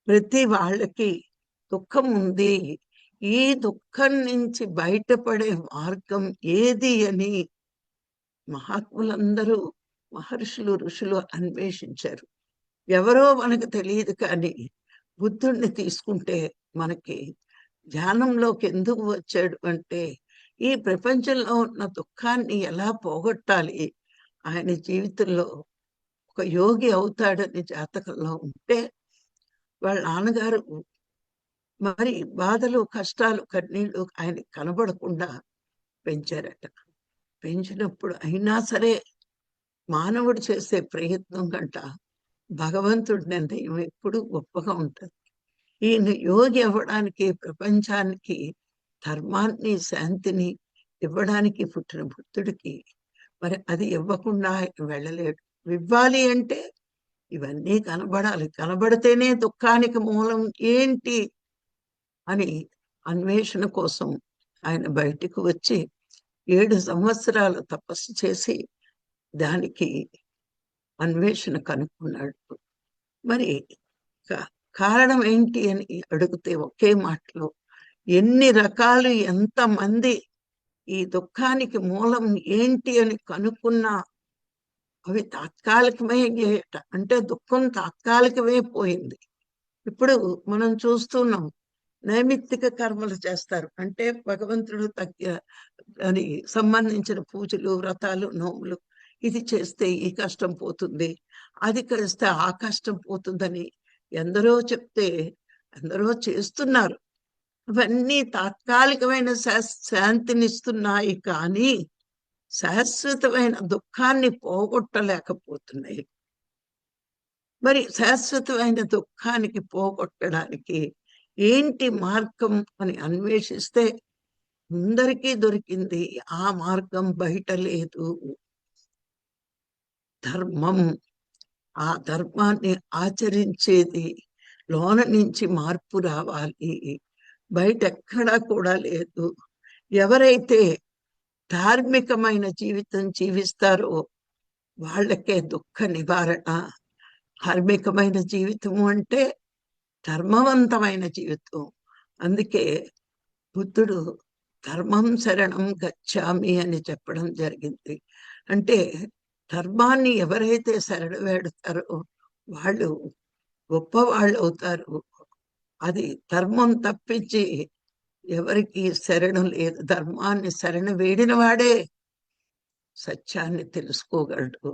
ప్రతి వాళ్ళకి దుఃఖం ఉంది. ఈ దుఃఖం నుంచి బయటపడే మార్గం ఏది అని మహాత్ములందరూ, మహర్షులు, ఋషులు అన్వేషించారు. ఎవరో మనకు తెలియదు, కానీ బుద్ధుణ్ణి తీసుకుంటే మనకి ధ్యానంలోకి ఎందుకు వచ్చాడు అంటే ఈ ప్రపంచంలో ఉన్న దుఃఖాన్ని ఎలా పోగొట్టాలి, ఆయన జీవితంలో ఒక యోగి అవుతాడని జాతకంలో ఉంటే వాళ్ళ నాన్నగారు మరి బాధలు, కష్టాలు, కన్నీళ్లు ఆయన కనబడకుండా పెంచారట. పెంచినప్పుడు అయినా సరే మానవుడు చేసే ప్రయత్నం కంట భగవంతుడి నిర్ణయం ఎప్పుడు గొప్పగా ఉంటుంది. ఈయన యోగి అవ్వడానికి, ప్రపంచానికి ధర్మాన్ని, శాంతిని ఇవ్వడానికి పుట్టిన బుద్ధుడికి మరి అది ఇవ్వకుండా ఆయన వెళ్ళలేడు. ఇవ్వాలి అంటే ఇవన్నీ కనబడాలి. కనబడితేనే దుఃఖానికి మూలం ఏంటి అని అన్వేషణ కోసం ఆయన బయటికి వచ్చి 7 సంవత్సరాలు తపస్సు చేసి దానికి అన్వేషణ కనుక్కున్నాడు. మరి కారణం ఏంటి అని అడిగితే ఒకే మాటలో ఎన్ని రకాలు, ఎంతమంది ఈ దుఃఖానికి మూలం ఏంటి అని కనుక్కున్నా అవి తాత్కాలికమే అయ్యాయట. అంటే దుఃఖం తాత్కాలికమే పోయింది. ఇప్పుడు మనం చూస్తున్నాం, నైమిత్తిక కర్మలు చేస్తారు. అంటే భగవంతుడు అని సంబంధించిన పూజలు, వ్రతాలు, నోములు, ఇది చేస్తే ఈ కష్టం పోతుంది, అది చేస్తే ఆ కష్టం పోతుందని ఎందరో చెప్తే ఎందరో చేస్తున్నారు. ఇవన్నీ తాత్కాలికమైన శాంతినిస్తున్నాయి, కానీ శాశ్వతమైన దుఃఖాన్ని పోగొట్టలేకపోతున్నాయి. మరి శాశ్వతమైన దుఃఖానికి పోగొట్టడానికి ఏంటి మార్గం అని అన్వేషిస్తే అందరికీ దొరికింది ఆ మార్గం బయట లేదు. ధర్మం. ఆ ధర్మాన్ని ఆచరించేది లోన నుంచి మార్పు రావాలి, బయట ఎక్కడా కూడా లేదు. ఎవరైతే ధార్మికమైన జీవితం జీవిస్తారో వాళ్ళకే దుఃఖ నివారణ. ధార్మికమైన జీవితం అంటే ధర్మవంతమైన జీవితం. అందుకే బుద్ధుడు ధర్మం శరణం గచ్చామి అని చెప్పడం జరిగింది. అంటే ధర్మాన్ని ఎవరైతే శరణ వేడతారో వాళ్ళు గొప్పవాళ్ళు అవుతారు. అది ధర్మం తప్పించి ఎవరికి శరణం లేదు. ధర్మాన్ని శరణ వేడిన వాడే సత్యాన్ని తెలుసుకోగలడు.